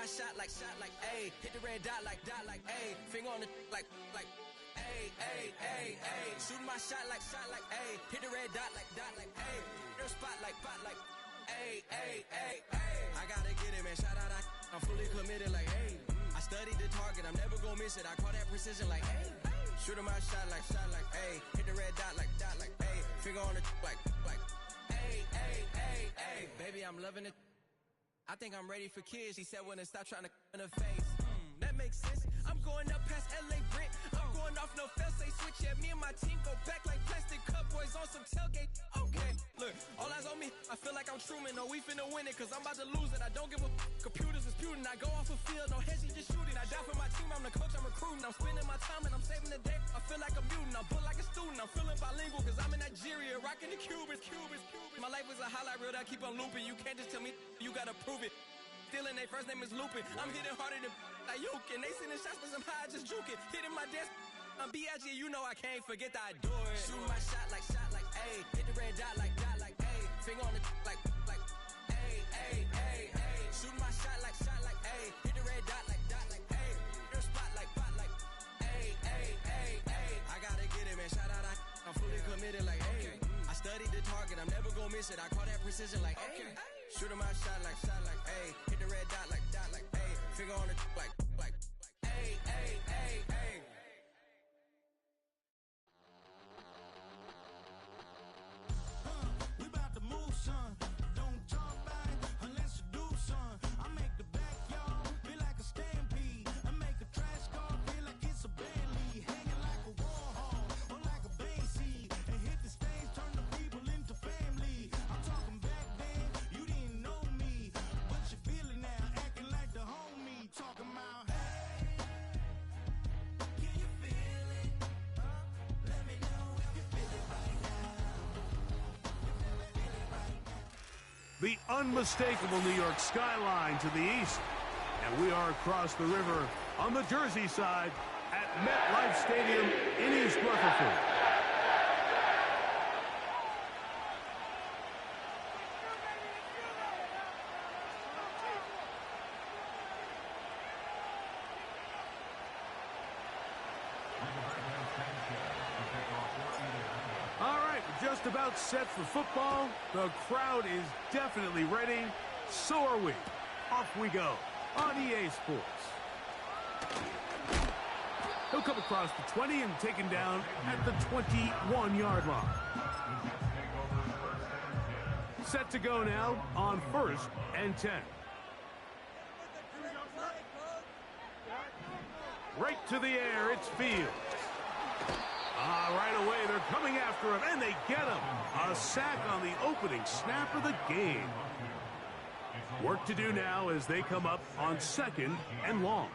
my shot like, ayy. Hit the red dot like, ayy. Finger on the like, ayy, ayy, ayy, ayy. Shooting my shot like, ayy. Hit the red dot like, ayy. Their spot like, ayy, ayy, ayy, ayy. I gotta get it, man. Shout out, I'm fully committed like, ayy. I studied the target, I'm never gonna miss it. I call that precision like, ayy. Shooting my shot like, ayy. Hit the red dot like, ayy. Finger on the like, ayy, ayy, ayy, ayy. Baby, I'm loving it. I think I'm ready for kids. He said when to stop trying to in her face. That makes sense. I'm going up past LA Brent. I'm going off no fail, say switch. Yeah, me and my team go back like plastic cup boys on some tailgate. Okay, look, all eyes on me. I feel like I'm Truman. No, we finna win it, cause I'm about to lose it. I don't give a computers disputing. I go off a field, no hedging, just shooting. I die for my team, I'm the coach, I'm recruiting. I'm spending my time and I'm saving the day. I feel like a mutant, I'm built like a student. I'm feeling bilingual, cause I'm in Nigeria, rocking the Cubans. My life is a highlight reel that I keep on looping. You can't just tell me, you gotta prove it. Stealing, they first name is Lupin. I'm hitting harder than Ayuk, and they sending shots for some high, just juke it. Hitting my desk, I'm B.I.G., you know I can't forget that I do it. Shooting my shot like, ayy. Hit the red dot like, ayy. Finger on the like, ayy, ayy, ayy, ayy. Shooting my shot like, ayy. Hit the red dot like, ayy. Their spot like, ayy, ayy, ayy, ayy. I gotta get it, man. Shout out, I'm fully committed like, ayy. I studied the target, I'm never gonna miss it. I call that precision like, ayy. Shooting my shot like, ayy. Hit the red dot like, ayy. Finger on the like, ayy, ayy, ayy, ayy. We about to move, son. Don't talk about it unless you do, son. I make the backyard feel like a stampede. I make a trash car feel like it's a Bentley. Hanging like a war hall or like a Banksy. And hit the stage, turn the people into family. I'm talking back then, you didn't know me. But you feel it now, acting like the homie. Talking about, hey, can you feel it? Let me know if you feel it right now. The unmistakable New York skyline to the east. And we are across the river on the Jersey side at MetLife Stadium in East Rutherford. All right, we're just about set for football. The crowd is definitely ready. So are we. Off we go on EA Sports. He'll come across the 20 and taken down at the 21-yard line. Set to go now on 1st and 10. Right to the air, it's Fields. Right away, they're coming after him, and they get him. A sack on the opening snap of the game. Work to do now as they come up on 2nd and long.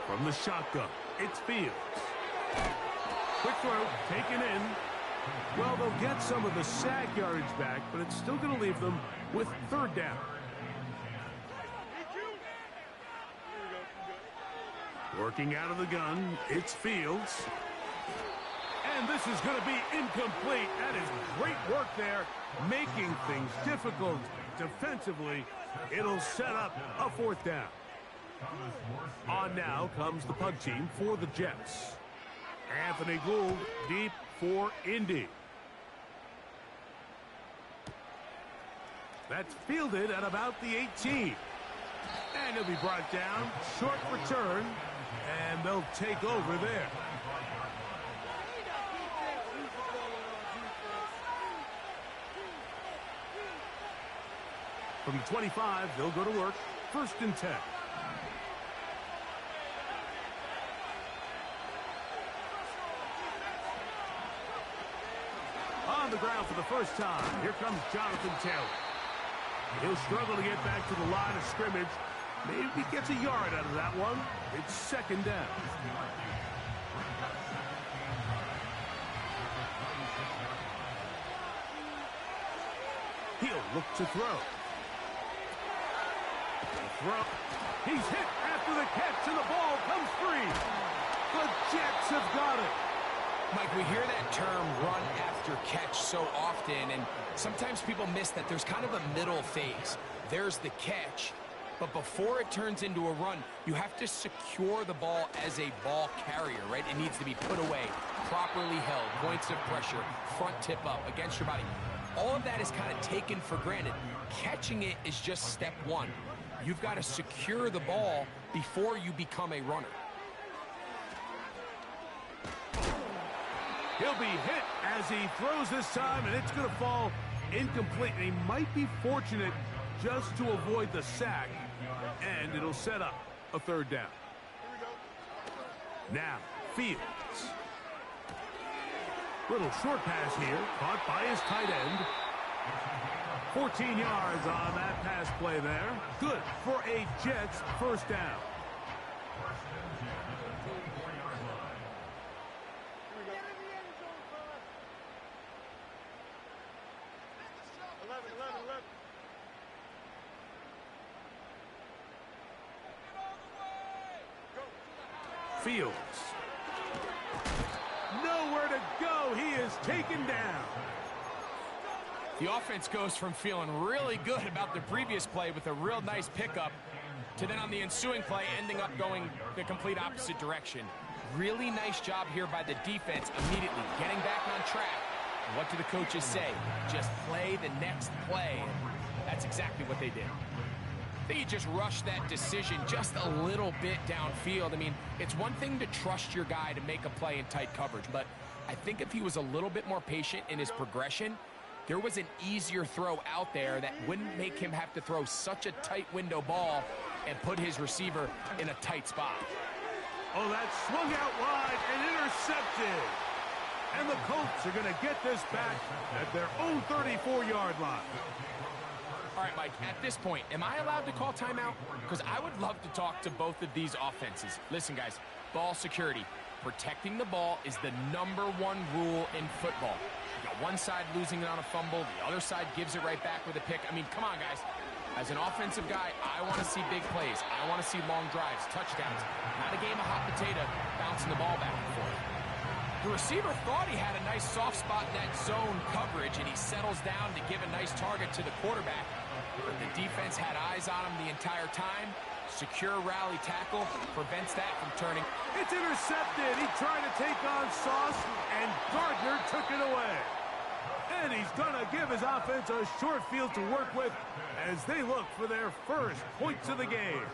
From the shotgun, it's Fields. Quick throw, taken in. Well, they'll get some of the sack yardage back, but it's still going to leave them with 3rd down. Working out of the gun, it's Fields. And this is going to be incomplete. That is great work there, making things difficult defensively. It'll set up a 4th down. On now comes the punt team for the Jets. Anthony Gould deep for Indy. That's fielded at about the 18. And he'll be brought down, short return, and they'll take over there. From the 25, they'll go to work, 1st and 10. On the ground for the first time, here comes Jonathan Taylor. He'll struggle to get back to the line of scrimmage. Maybe he gets a yard out of that one. It's 2nd down. He'll look to throw. He's hit after the catch, and the ball comes free. The Jets have got it. Mike, we hear that term run after catch so often, and sometimes people miss that there's kind of a middle phase. There's the catch, but before it turns into a run, you have to secure the ball as a ball carrier, right? It needs to be put away, properly held, points of pressure, front tip up against your body. All of that is kind of taken for granted. Catching it is just step one. You've got to secure the ball before you become a runner. He'll be hit as he throws this time, and it's going to fall incomplete. And he might be fortunate just to avoid the sack, and it'll set up a third down. Now, Fields. Little short pass here, caught by his tight end. 14 yards on that pass play there. Good for a Jets first down. Fields. Nowhere to go. He is taken down. The offense goes from feeling really good about the previous play with a real nice pickup to then on the ensuing play ending up going the complete opposite direction. Really nice job here by the defense immediately getting back on track. And what do the coaches say? Just play the next play. And that's exactly what they did. I think he just rushed that decision just a little bit downfield. I mean, it's one thing to trust your guy to make a play in tight coverage, but I think if he was a little bit more patient in his progression, there was an easier throw out there that wouldn't make him have to throw such a tight window ball and put his receiver in a tight spot. Oh, that swung out wide and intercepted. And the Colts are going to get this back at their own 34-yard line. All right, Mike, at this point, am I allowed to call timeout? Because I would love to talk to both of these offenses. Listen, guys, ball security. Protecting the ball is the #1 rule in football. You got one side losing it on a fumble, the other side gives it right back with a pick. I mean, come on, guys. As an offensive guy, I want to see big plays. I want to see long drives, touchdowns, not a game of hot potato bouncing the ball back and forth. The receiver thought he had a nice soft spot in that zone coverage, and he settles down to give a nice target to the quarterback. But the defense had eyes on him the entire time. Secure rally tackle prevents that from turning. It's intercepted. He tried to take on Sauce, and Gardner took it away. And he's going to give his offense a short field to work with as they look for their first points of the game.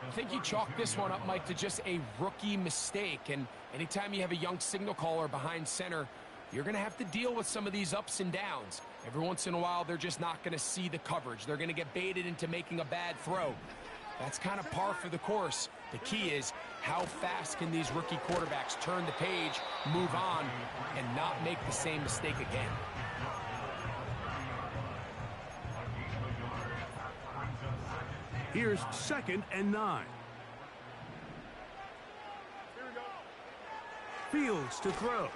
I think you chalk this one up, Mike, to just a rookie mistake. And anytime you have a young signal caller behind center, you're going to have to deal with some of these ups and downs. Every once in a while, they're just not going to see the coverage. They're going to get baited into making a bad throw. That's kind of par for the course. The key is how fast can these rookie quarterbacks turn the page, move on, and not make the same mistake again. Here's 2nd and 9. Fields to throw.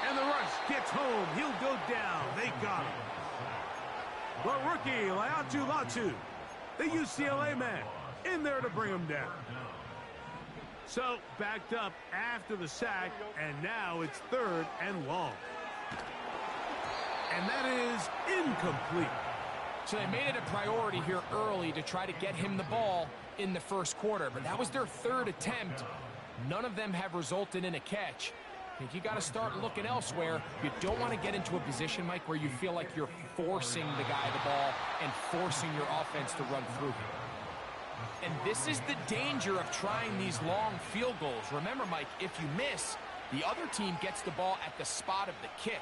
And the rush gets home. He'll go down. They got him. The rookie, Laiatu Latu, the UCLA man, in there to bring him down. So, backed up after the sack, and now it's 3rd and long. And that is incomplete. So they made it a priority here early to try to get him the ball in the first quarter, but that was their 3rd attempt. None of them have resulted in a catch. I think you got to start looking elsewhere. You don't want to get into a position, Mike, where you feel like you're forcing the guy the ball and forcing your offense to run through him. And this is the danger of trying these long field goals. Remember, Mike, if you miss, the other team gets the ball at the spot of the kick.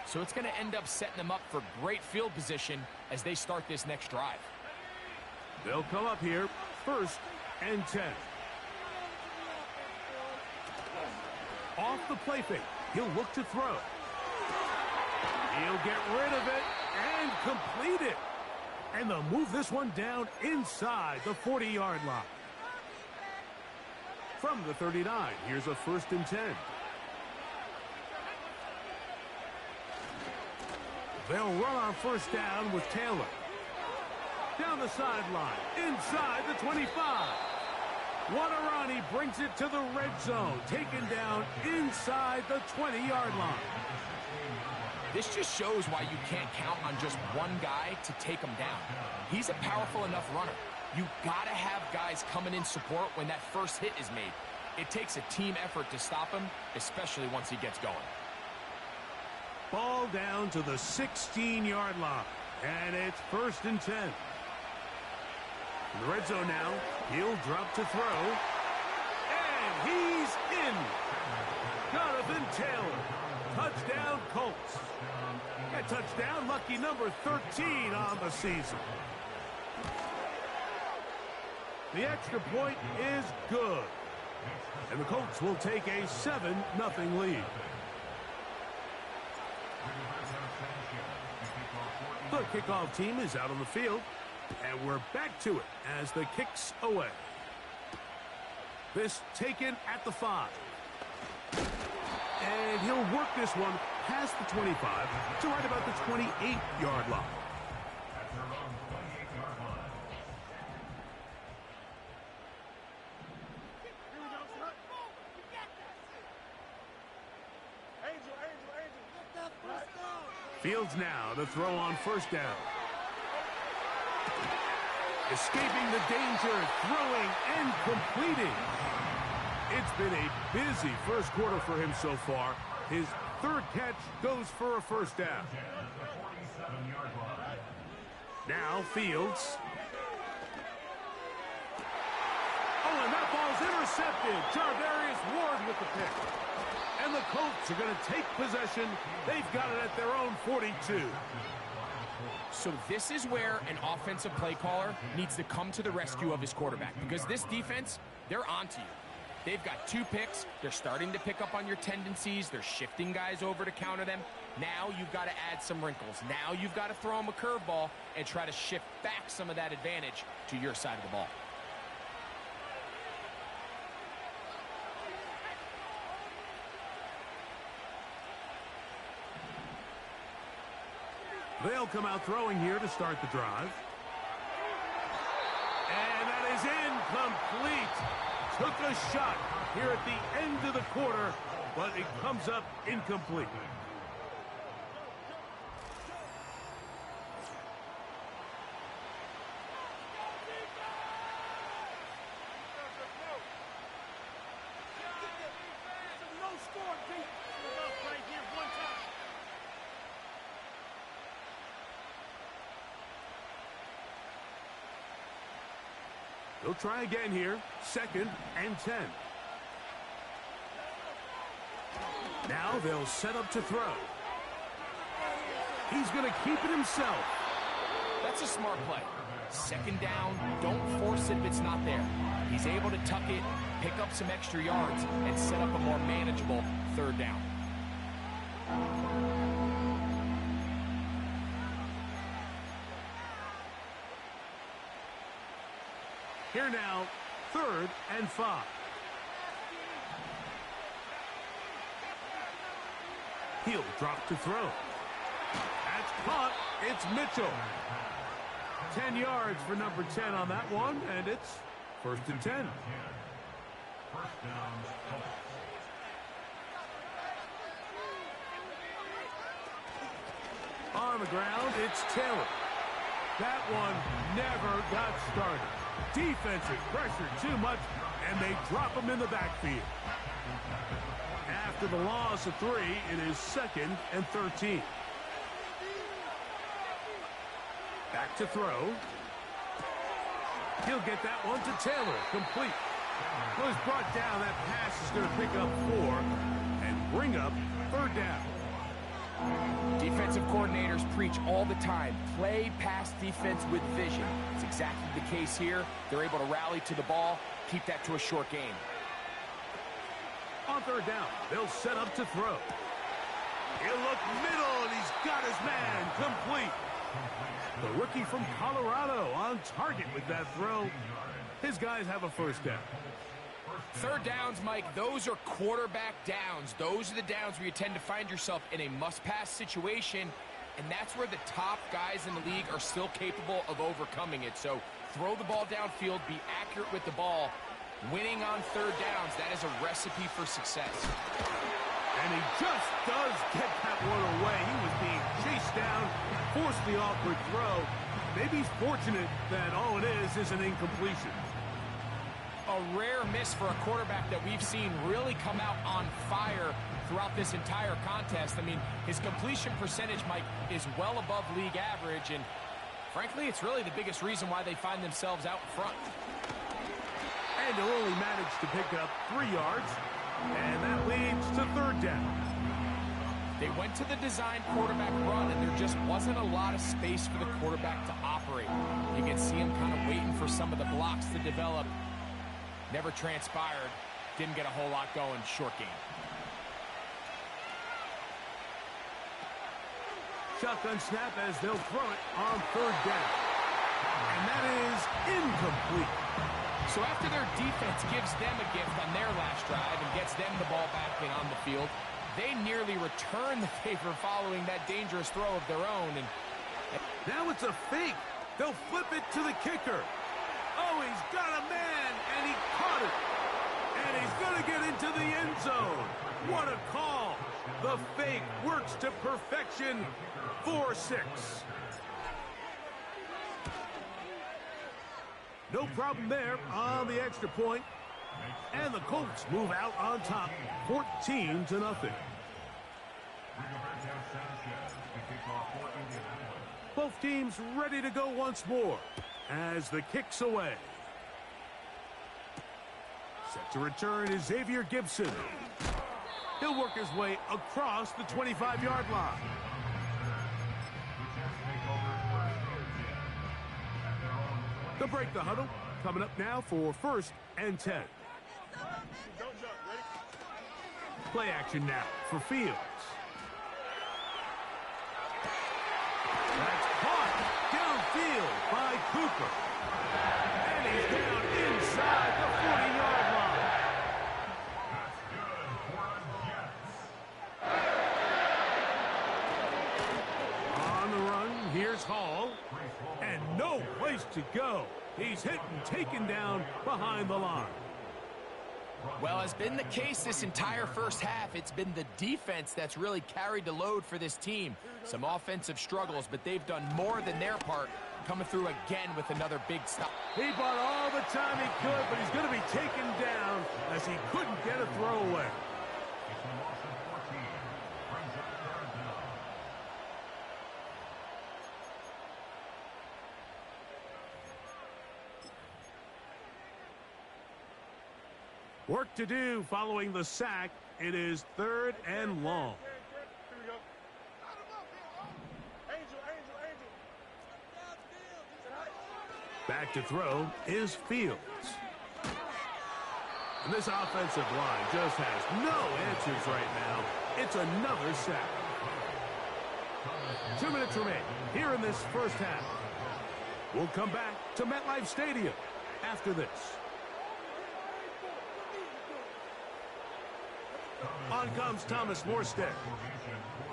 So it's going to end up setting them up for great field position as they start this next drive. They'll come up here, 1st and 10. Off the play fake. He'll look to throw. He'll get rid of it and complete it. And they'll move this one down inside the 40-yard line. From the 39, here's a 1st and 10. They'll run on 1st down with Taylor. Down the sideline, inside the 25. Waterani brings it to the red zone, taken down inside the 20-yard line. This just shows why you can't count on just one guy to take him down. He's a powerful enough runner. You gotta have guys coming in support when that first hit is made. It takes a team effort to stop him, especially once he gets going. Ball down to the 16-yard line, and it's 1st and 10. In the red zone now, he'll drop to throw, and he's in. Jonathan Taylor, touchdown Colts. That touchdown, lucky number 13 on the season. The extra point is good, and the Colts will take a 7-0 lead. The kickoff team is out on the field, and we're back to it as the kick's away. This taken at the 5. And he'll work this one past the 25 to right about the 28-yard line. Fields now to throw on 1st down. Escaping the danger, throwing and completing. It's been a busy first quarter for him so far. His 3rd catch goes for a 1st down. Now Fields. Oh, and that ball's intercepted. Jarvarius Ward with the pick. And the Colts are going to take possession. They've got it at their own 42. So this is where an offensive play caller needs to come to the rescue of his quarterback, because this defense, they're onto you. They've got 2 picks. They're starting to pick up on your tendencies. They're shifting guys over to counter them. Now you've got to add some wrinkles. Now you've got to throw them a curveball and try to shift back some of that advantage to your side of the ball. They'll come out throwing here to start the drive. And that is incomplete. Took a shot here at the end of the quarter, but it comes up incomplete. They'll try again here. 2nd and 10. Now they'll set up to throw. He's going to keep it himself. That's a smart play. 2nd down, don't force it if it's not there. He's able to tuck it, pick up some extra yards, and set up a more manageable 3rd down. Here now, 3rd and 5. He'll drop to throw. That's caught. It's Mitchell. 10 yards for number 10 on that one, and it's 1st and 10. On the ground, it's Taylor. That one never got started. Defensive pressure too much, and they drop him in the backfield. After the loss of 3, it is 2nd and 13. Back to throw. He'll get that one to Taylor. Complete. Was brought down. That pass is going to pick up 4 and bring up 3rd down. Defensive coordinators preach all the time, play pass defense with vision. It's exactly the case here. They're able to rally to the ball, keep that to a short game. On 3rd down, they'll set up to throw. He'll look middle, and he's got his man complete. The rookie from Colorado on target with that throw. His guys have a 1st down. 3rd downs, Mike, those are quarterback downs. Those are the downs where you tend to find yourself in a must-pass situation, and that's where the top guys in the league are still capable of overcoming it. So throw the ball downfield, be accurate with the ball, Winning on third downs, that is a recipe for success. And he just does get that one away. He was being chased down, forced the awkward throw. Maybe he's fortunate that all it is an incompletion. A rare miss for a quarterback that we've seen really come out on fire throughout this entire contest. I mean, his completion percentage, Mike, is well above league average, and frankly, it's really the biggest reason why they find themselves out in front. And he'll only manage to pick up 3 yards, and that leads to third down. They went to the design quarterback run, and there just wasn't a lot of space for the quarterback to operate. You can see him kind of waiting for some of the blocks to develop. Never transpired. Didn't get a whole lot going. Short game. Shotgun snap as they'll throw it on third down. And that is incomplete. So after their defense gives them a gift on their last drive and gets them the ball back and on the field, they nearly return the favor following that dangerous throw of their own. And now it's a fake. They'll flip it to the kicker. Oh, he's got a man, and he caught it. And he's going to get into the end zone. What a call. The fake works to perfection. 4-6. No problem there on the extra point. And the Colts move out on top, 14-0. Both teams ready to go once more as the kick's away. Set to return is Xavier Gibson. He'll work his way across the 25-yard line. They'll break the huddle. Coming up now for 1st and 10. Play action now for Fields. That's caught downfield by Cooper. And he's down inside the 40-yard line. On the run, here's Hall. And no place to go. He's hit and taken down behind the line. well, has been the case this entire first half. It's been the defense that's really carried the load for this team. Some offensive struggles, but they've done more than their part, coming through again with another big stop. He bought all the time he could, but he's going to be taken down as he couldn't get a throwaway. Work to do following the sack. It is 3rd and long. Back to throw is Fields. And this offensive line just has no answers right now. It's another sack. 2 minutes remain here in this first half. We'll come back to MetLife Stadium after this. On comes Thomas Morstead.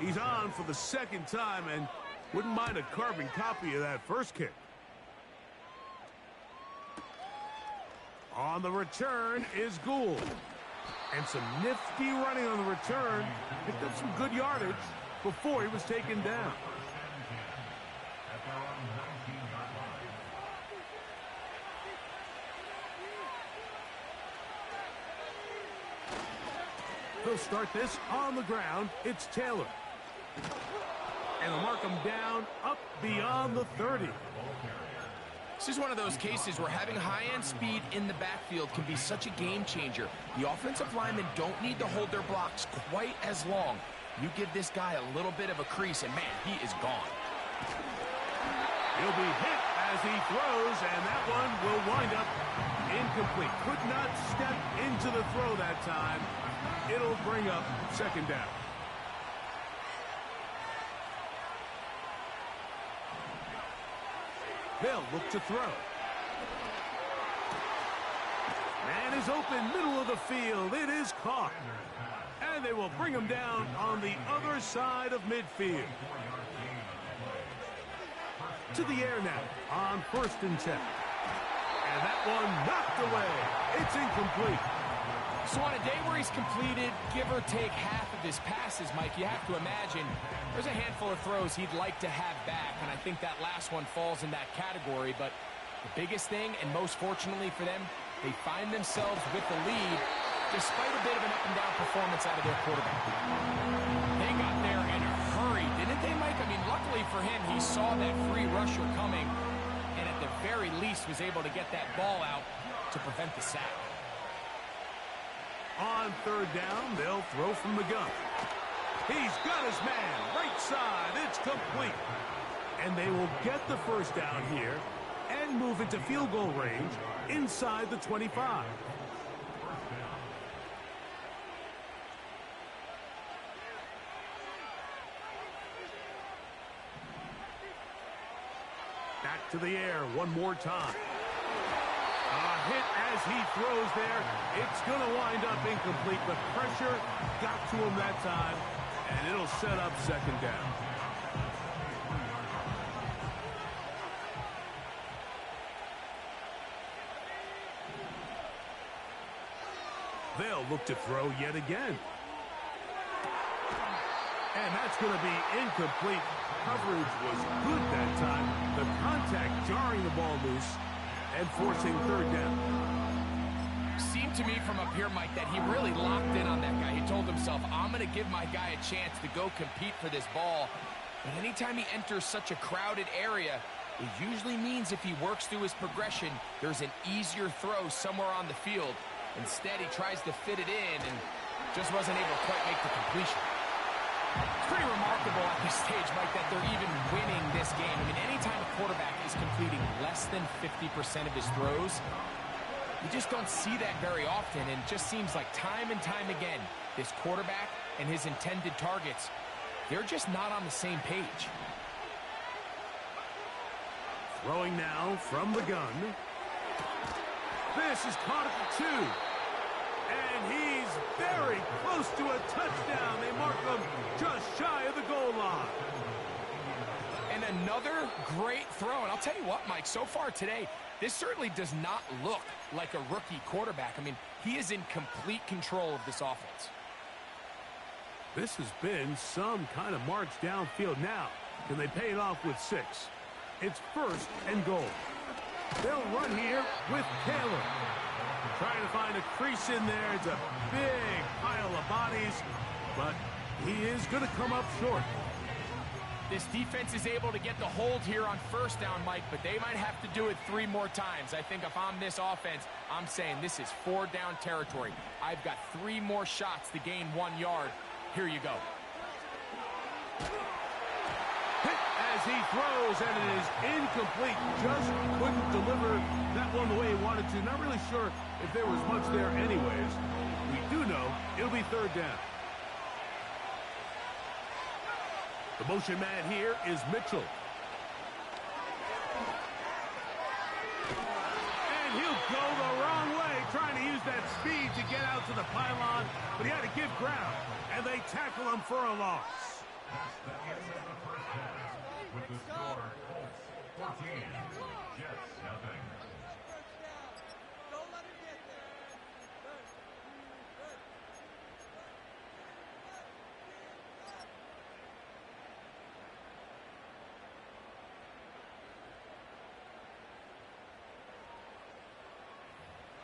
He's on for the second time and wouldn't mind a carbon copy of that first kick. On the return is Gould. And some nifty running on the return. Picked up some good yardage before he was taken down. They'll start this on the ground. It's Taylor. And they'll mark him down up beyond the 30. This is one of those cases where having high-end speed in the backfield can be such a game changer. The offensive linemen don't need to hold their blocks quite as long. You give this guy a little bit of a crease, and man, he is gone. He'll be hit as he throws, and that one will wind up incomplete. Could not step into the throw that time. It'll bring up second down. They'll look to throw. Man is open, middle of the field. It is caught. And they will bring him down on the other side of midfield. To the air now on 1st and 10. And that one knocked away. It's incomplete. So on a day where he's completed, give or take half of his passes, Mike, you have to imagine there's a handful of throws he'd like to have back, and I think that last one falls in that category. But the biggest thing, and most fortunately for them, they find themselves with the lead despite a bit of an up-and-down performance out of their quarterback. They got there in a hurry, didn't they, Mike? I mean, luckily for him, he saw that free rusher coming, and at the very least was able to get that ball out to prevent the sack. On third down, they'll throw from the gun. He's got his man, right side, it's complete. And they will get the first down here and move into field goal range inside the 25. Back to the air one more time. A hit as he throws there. It's going to wind up incomplete, but pressure got to him that time, and it'll set up second down. They'll look to throw yet again. And that's going to be incomplete. Coverage was good that time. The contact jarring the ball loose and forcing third down. Seemed to me from up here, Mike, that he really locked in on that guy. He told himself, I'm going to give my guy a chance to go compete for this ball. But anytime he enters such a crowded area, it usually means if he works through his progression, there's an easier throw somewhere on the field. Instead, he tries to fit it in and just wasn't able to quite make the completion. It's pretty remarkable at this stage, Mike, that they're even winning this game. I mean, anytime a quarterback is completing less than 50% of his throws, you just don't see that very often, and it just seems like time and time again, this quarterback and his intended targets, they're just not on the same page. Throwing now from the gun. This is caught at the 2. And he's very close to a touchdown. They mark him just shy of the goal line. And another great throw. And I'll tell you what, Mike, so far today, this certainly does not look like a rookie quarterback. I mean, he is in complete control of this offense. This has been some kind of march downfield now. Can they pay it off with 6? It's first and goal. They'll run here with Taylor. Trying to find a crease in there. It's a big pile of bodies, but he is going to come up short. This defense is able to get the hold here on first down, Mike, but they might have to do it 3 more times. I think if I'm this offense, I'm saying this is 4-down territory. I've got 3 more shots to gain 1 yard. Here you go. Hit as he throws, and it is incomplete. Just couldn't deliver that one the way he wanted to. Not really sure if there was much there anyways. We do know it'll be third down. The motion man here is Mitchell. And he'll go the wrong way, trying to use that speed to get out to the pylon, but he had to give ground, and they tackle him for a loss. With the score, 14, Jets nothing. Don't let him get there.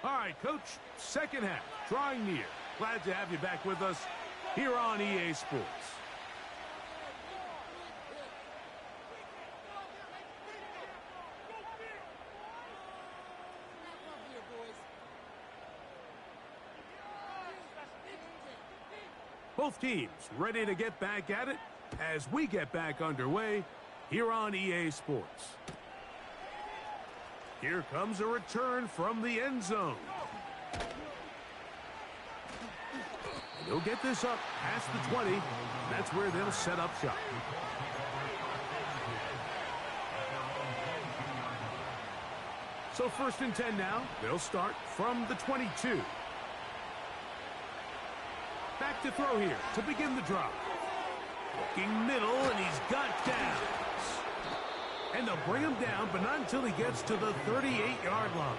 All right, Coach, second half, drawing near. Glad to have you back with us here on EA Sports. Both teams ready to get back at it as we get back underway here on EA Sports. Here comes a return from the end zone. They'll get this up past the 20. That's where they'll set up shop. So first and 10 now. They'll start from the 22. Back to throw here to begin the drop. Looking middle, and he's got downs. And they'll bring him down, but not until he gets to the 38-yard line.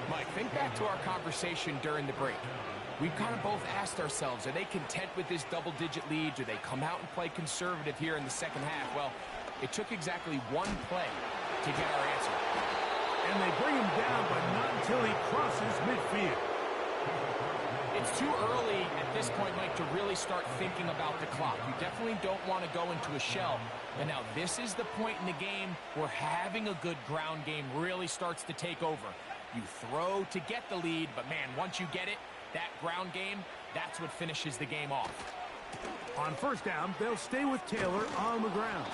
Mike, think back to our conversation during the break. We've kind of both asked ourselves, are they content with this double-digit lead? Do they come out and play conservative here in the second half? Well, it took exactly one play to get our answer. And they bring him down, but not until he crosses midfield. It's too early at this point, Mike, to really start thinking about the clock. You definitely don't want to go into a shell. But now this is the point in the game where having a good ground game really starts to take over. You throw to get the lead, but man, once you get it, that ground game, that's what finishes the game off. On first down, they'll stay with Taylor on the ground.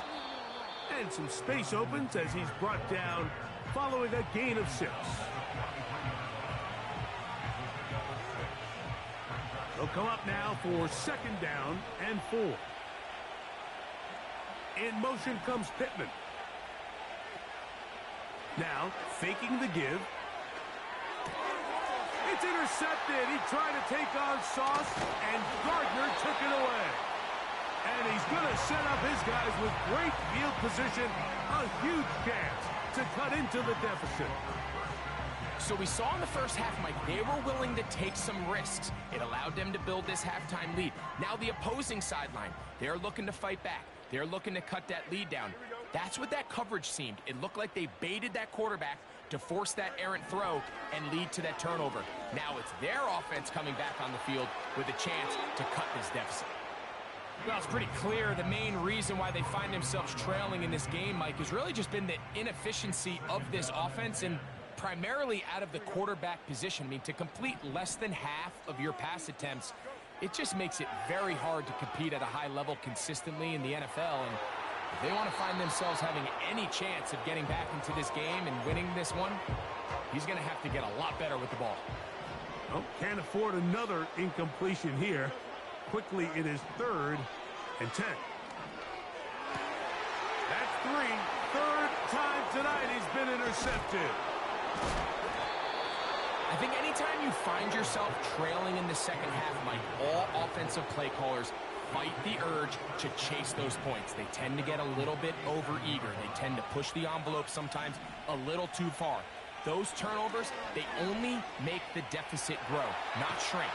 And some space opens as he's brought down following a gain of 6. They'll come up now for second down and 4. In motion comes Pittman. Now, faking the give. It's intercepted. He tried to take on Sauce, and Gardner took it away. And he's going to set up his guys with great field position. A huge chance to cut into the deficit. So we saw in the first half, Mike, they were willing to take some risks. It allowed them to build this halftime lead. Now the opposing sideline, they're looking to fight back. They're looking to cut that lead down. That's what that coverage seemed. It looked like they baited that quarterback to force that errant throw and lead to that turnover. Now it's their offense coming back on the field with a chance to cut this deficit. Well, it's pretty clear the main reason why they find themselves trailing in this game, Mike, has really just been the inefficiency of this offense and primarily out of the quarterback position. I mean, to complete less than half of your pass attempts, it just makes it very hard to compete at a high level consistently in the NFL. And if they want to find themselves having any chance of getting back into this game and winning this one, he's going to have to get a lot better with the ball. Well, can't afford another incompletion here. Quickly, it is 3rd and 10. That's 3. Third time tonight he's been intercepted. I think anytime you find yourself trailing in the second half, Mike, all offensive play callers fight the urge to chase those points. They tend to get a little bit overeager. They tend to push the envelope sometimes a little too far. Those turnovers, they only make the deficit grow, not shrink.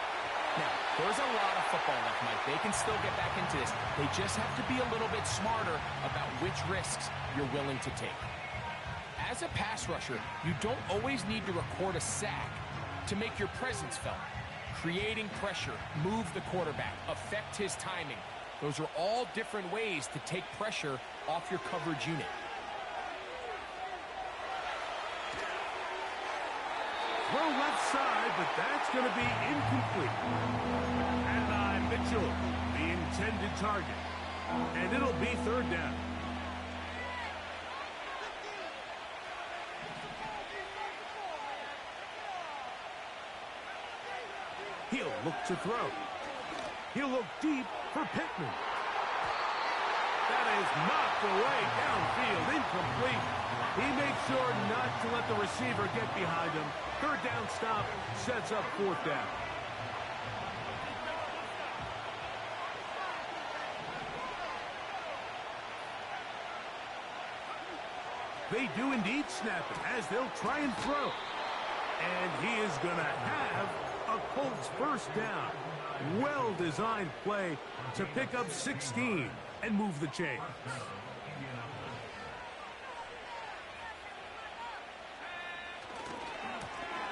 Now, there's a lot of football left, Mike. They can still get back into this. They just have to be a little bit smarter about which risks you're willing to take. As a pass rusher, you don't always need to record a sack to make your presence felt. Creating pressure, move the quarterback, affect his timing. Those are all different ways to take pressure off your coverage unit. Throw left side, but that's going to be incomplete. And Mitchell, the intended target. And it'll be 3rd down. He'll look to throw. He'll look deep for Pittman. That is knocked away downfield, incomplete. He makes sure not to let the receiver get behind him. 3rd down stop sets up 4th down. They do indeed snap it as they'll try and throw. And he is going to have a Colts first down. Well-designed play to pick up 16 and move the chains.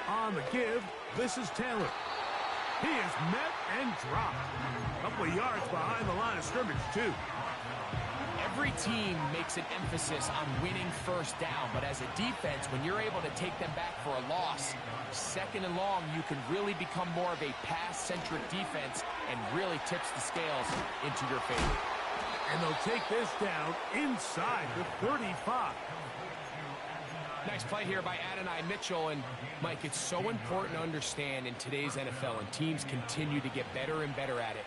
On the give, this is Taylor. He is met and dropped. A couple of yards behind the line of scrimmage, too. Every team makes an emphasis on winning first down, but as a defense, when you're able to take them back for a loss, 2nd and long, you can really become more of a pass-centric defense and really tips the scales into your favor. And they'll take this down inside the 35. Nice play here by Adonai Mitchell. And, Mike, it's so important to understand in today's NFL, and teams continue to get better and better at it,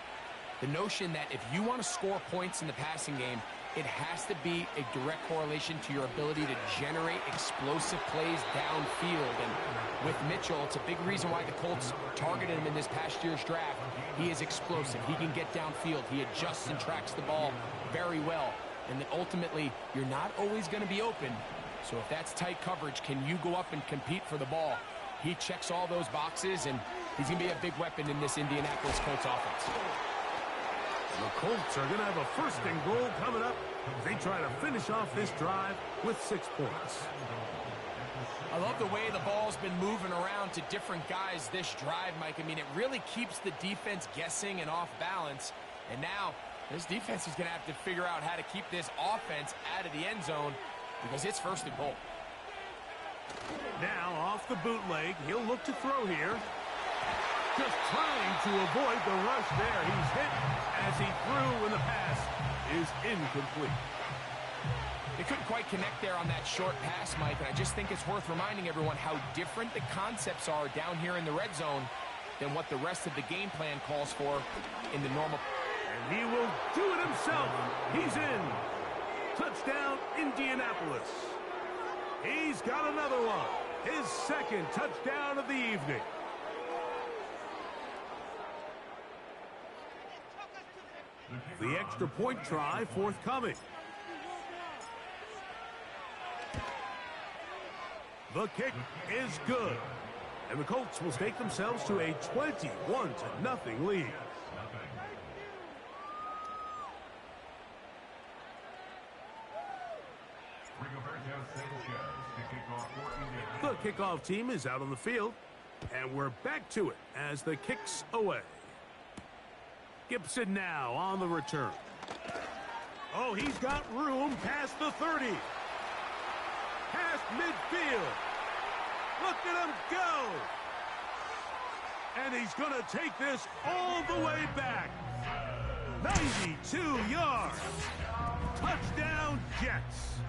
the notion that if you want to score points in the passing game, it has to be a direct correlation to your ability to generate explosive plays downfield. And with Mitchell, it's a big reason why the Colts targeted him in this past year's draft. He is explosive. He can get downfield. He adjusts and tracks the ball very well. And then ultimately, you're not always going to be open. So if that's tight coverage, can you go up and compete for the ball? He checks all those boxes, and he's going to be a big weapon in this Indianapolis Colts offense. The Colts are going to have a 1st and goal coming up as they try to finish off this drive with 6 points. I love the way the ball's been moving around to different guys this drive, Mike. I mean, it really keeps the defense guessing and off balance. And now this defense is going to have to figure out how to keep this offense out of the end zone because it's 1st and goal. Now off the bootleg, he'll look to throw here. Just trying to avoid the rush there. He's hit as he threw, and the pass is incomplete. They couldn't quite connect there on that short pass, Mike, and I just think it's worth reminding everyone how different the concepts are down here in the red zone than what the rest of the game plan calls for in the normal. And he will do it himself. He's in. Touchdown, Indianapolis. He's got another one. His 2nd touchdown of the evening. The extra point try forthcoming. The kick is good. And the Colts will stake themselves to a 21-0 lead. The kickoff team is out on the field. And we're back to it as the kick's away. Gibson now on the return. Oh, he's got room past the 30. Past midfield. Look at him go. And he's going to take this all the way back. 92 yards. Touchdown, Jets.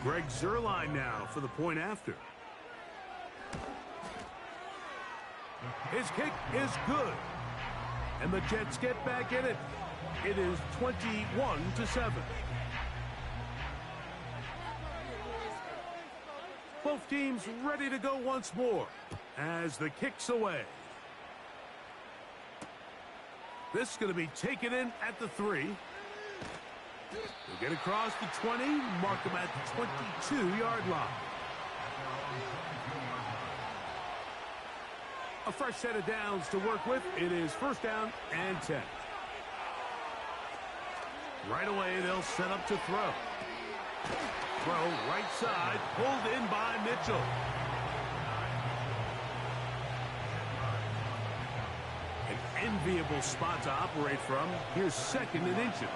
Greg Zuerlein now for the point after. His kick is good. And the Jets get back in it. It is 21-7. Both teams ready to go once more as the kick's away. This is going to be taken in at the 3. They'll get across the 20, mark them at the 22-yard line. A fresh set of downs to work with. It is 1st down and 10. Right away, they'll set up to throw. Throw right side, pulled in by Mitchell. An enviable spot to operate from. Here's 2nd and inches.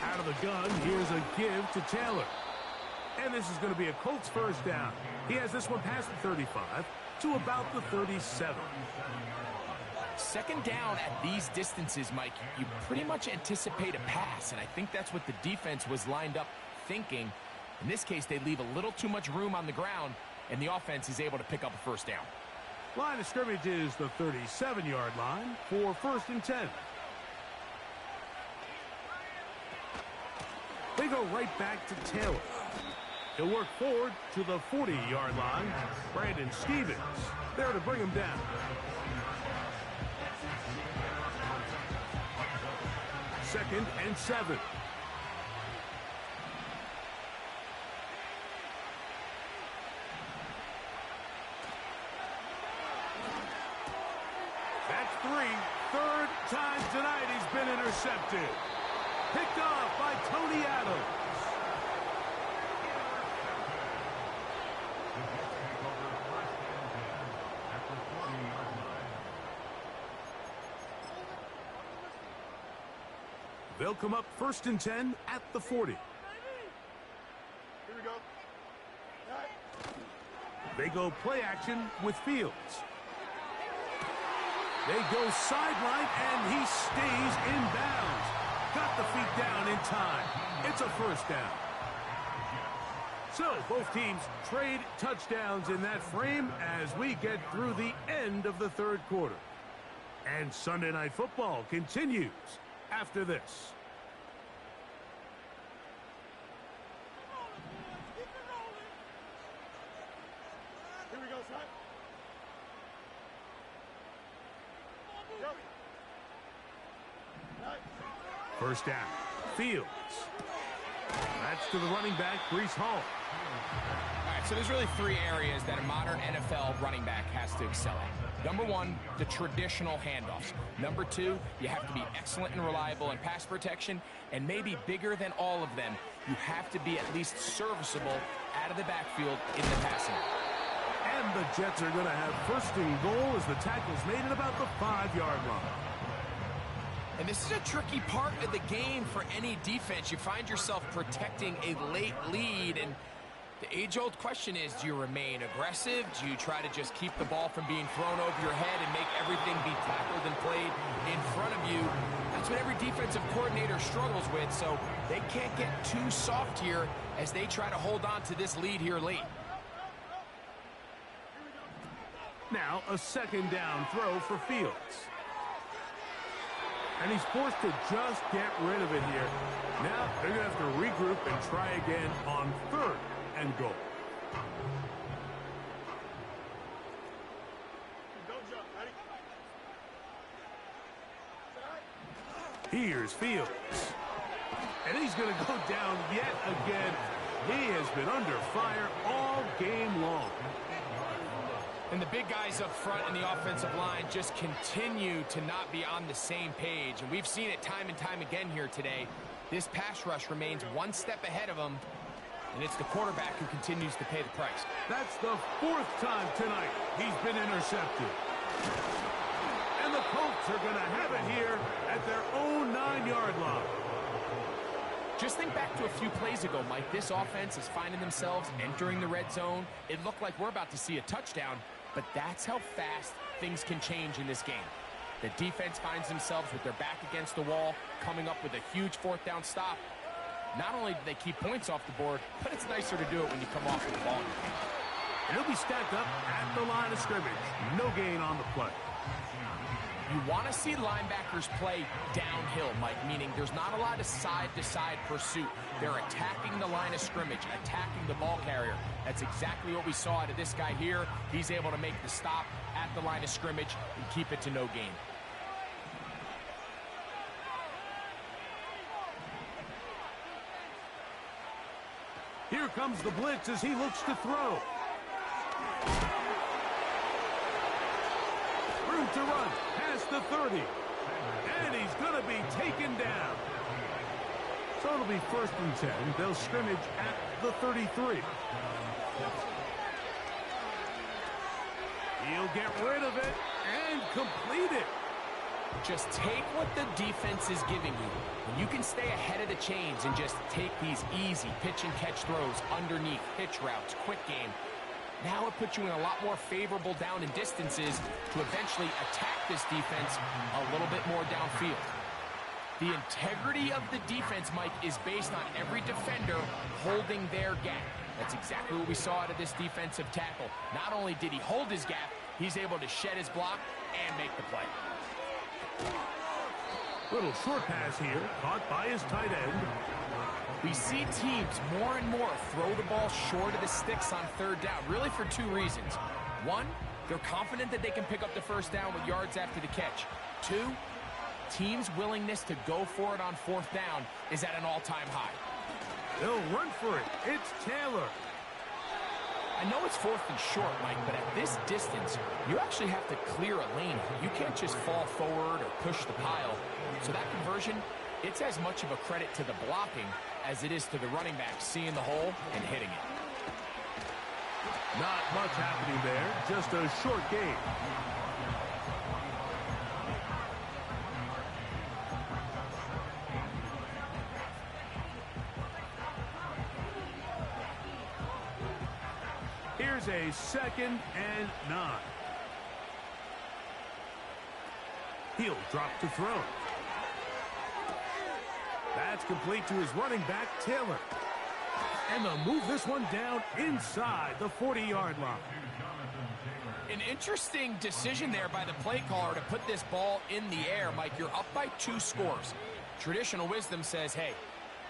Out of the gun, here's a give to Taylor. And this is going to be a Colts 1st down. He has this one past the 35 to about the 37. 2nd down at these distances, Mike, you pretty much anticipate a pass, and I think that's what the defense was lined up thinking. In this case, they leave a little too much room on the ground, and the offense is able to pick up a 1st down. Line of scrimmage is the 37-yard line for 1st and 10. They go right back to Taylor. He'll work forward to the 40-yard line. Brandon Stevens there to bring him down. Second and 7. That's 3. 3rd time tonight he's been intercepted. Picked off by Tony Adams. They'll come up 1st and 10 at the 40. Here we go. They go play action with Fields. They go sideline, and he stays in bounds. Got the feet down in time. It's a 1st down. So both teams trade touchdowns in that frame as we get through the end of the 3rd quarter. And Sunday Night Football continues after this. Here we go, son. Yep. 1st down. Fields. That's to the running back, Breece Hall. All right, right, so there's really three areas that a modern NFL running back has to excel at. Number one, the traditional handoffs. Number two, you have to be excellent and reliable in pass protection. And maybe bigger than all of them, you have to be at least serviceable out of the backfield in the passing. And the Jets are going to have first and goal as the tackle's made at about the 5-yard line. And this is a tricky part of the game for any defense. You find yourself protecting a late lead, and the age-old question is, do you remain aggressive? Do you try to just keep the ball from being thrown over your head and make everything be tackled and played in front of you? That's what every defensive coordinator struggles with, so they can't get too soft here as they try to hold on to this lead here late. Now a second down throw for Fields. And he's forced to just get rid of it here. Now they're going to have to regroup and try again on third and goal. Don't jump, ready? Here's Fields. And he's going to go down yet again. He has been under fire all game long. And the big guys up front in the offensive line just continue to not be on the same page. And we've seen it time and time again here today. This pass rush remains one step ahead of them, and it's the quarterback who continues to pay the price. That's the 4th time tonight he's been intercepted. And the Colts are going to have it here at their own 9-yard line. Just think back to a few plays ago, Mike. This offense is finding themselves entering the red zone. It looked like we're about to see a touchdown, but that's how fast things can change in this game. The defense finds themselves with their back against the wall, coming up with a huge 4th down stop. Not only do they keep points off the board, but it's nicer to do it when you come off with the ball. And he'll be stacked up at the line of scrimmage. No gain on the play. You want to see linebackers play downhill, Mike, meaning there's not a lot of side-to-side pursuit. They're attacking the line of scrimmage, attacking the ball carrier. That's exactly what we saw out of this guy here. He's able to make the stop at the line of scrimmage and keep it to no gain. Here comes the blitz as he looks to throw. Room to run past the 30. And he's going to be taken down. So it'll be 1st and 10. They'll scrimmage at the 33. He'll get rid of it and complete it. Just take what the defense is giving you. When you can stay ahead of the chains and just take these easy pitch and catch throws underneath, hitch routes, quick game, now it puts you in a lot more favorable down and distances to eventually attack this defense a little bit more downfield. The integrity of the defense, Mike, is based on every defender holding their gap. That's exactly what we saw out of this defensive tackle. Not only did he hold his gap, he's able to shed his block and make the play. Little short pass here, caught by his tight end. We see teams more and more throw the ball short of the sticks on 3rd down, really for 2 reasons. 1, they're confident that they can pick up the 1st down with yards after the catch. 2, teams' willingness to go for it on 4th down is at an all-time high. They'll run for it. It's Taylor. I know it's 4th and short, Mike, but at this distance, you actually have to clear a lane. You can't just fall forward or push the pile. So that conversion, it's as much of a credit to the blocking as it is to the running back seeing the hole and hitting it. Not much happening there, just a short gain. Here's a 2nd and 9. He'll drop to throw. That's complete to his running back, Taylor. And they'll move this one down inside the 40-yard line. An interesting decision there by the play caller to put this ball in the air. Mike, you're up by 2 scores. Traditional wisdom says, hey,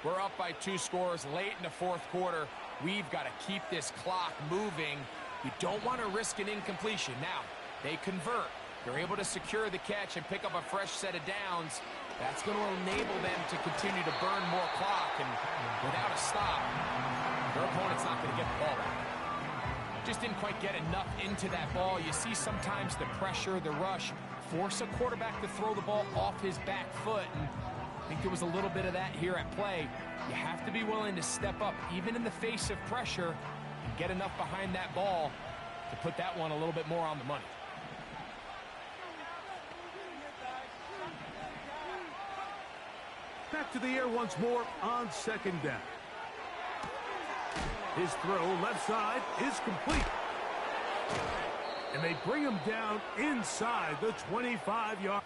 we're up by 2 scores late in the 4th quarter. We've got to keep this clock moving. You don't want to risk an incompletion. Now, they convert. They're able to secure the catch and pick up a fresh set of downs. That's going to enable them to continue to burn more clock. And without a stop, their opponent's not going to get the ball back. just didn't quite get enough into that ball. You see sometimes the pressure, the rush, force a quarterback to throw the ball off his back foot. And I think there was a little bit of that here at play. You have to be willing to step up, even in the face of pressure, and get enough behind that ball to put that one a little bit more on the money. Back to the air once more on second down. His throw left side is complete. And they bring him down inside the 25-yard.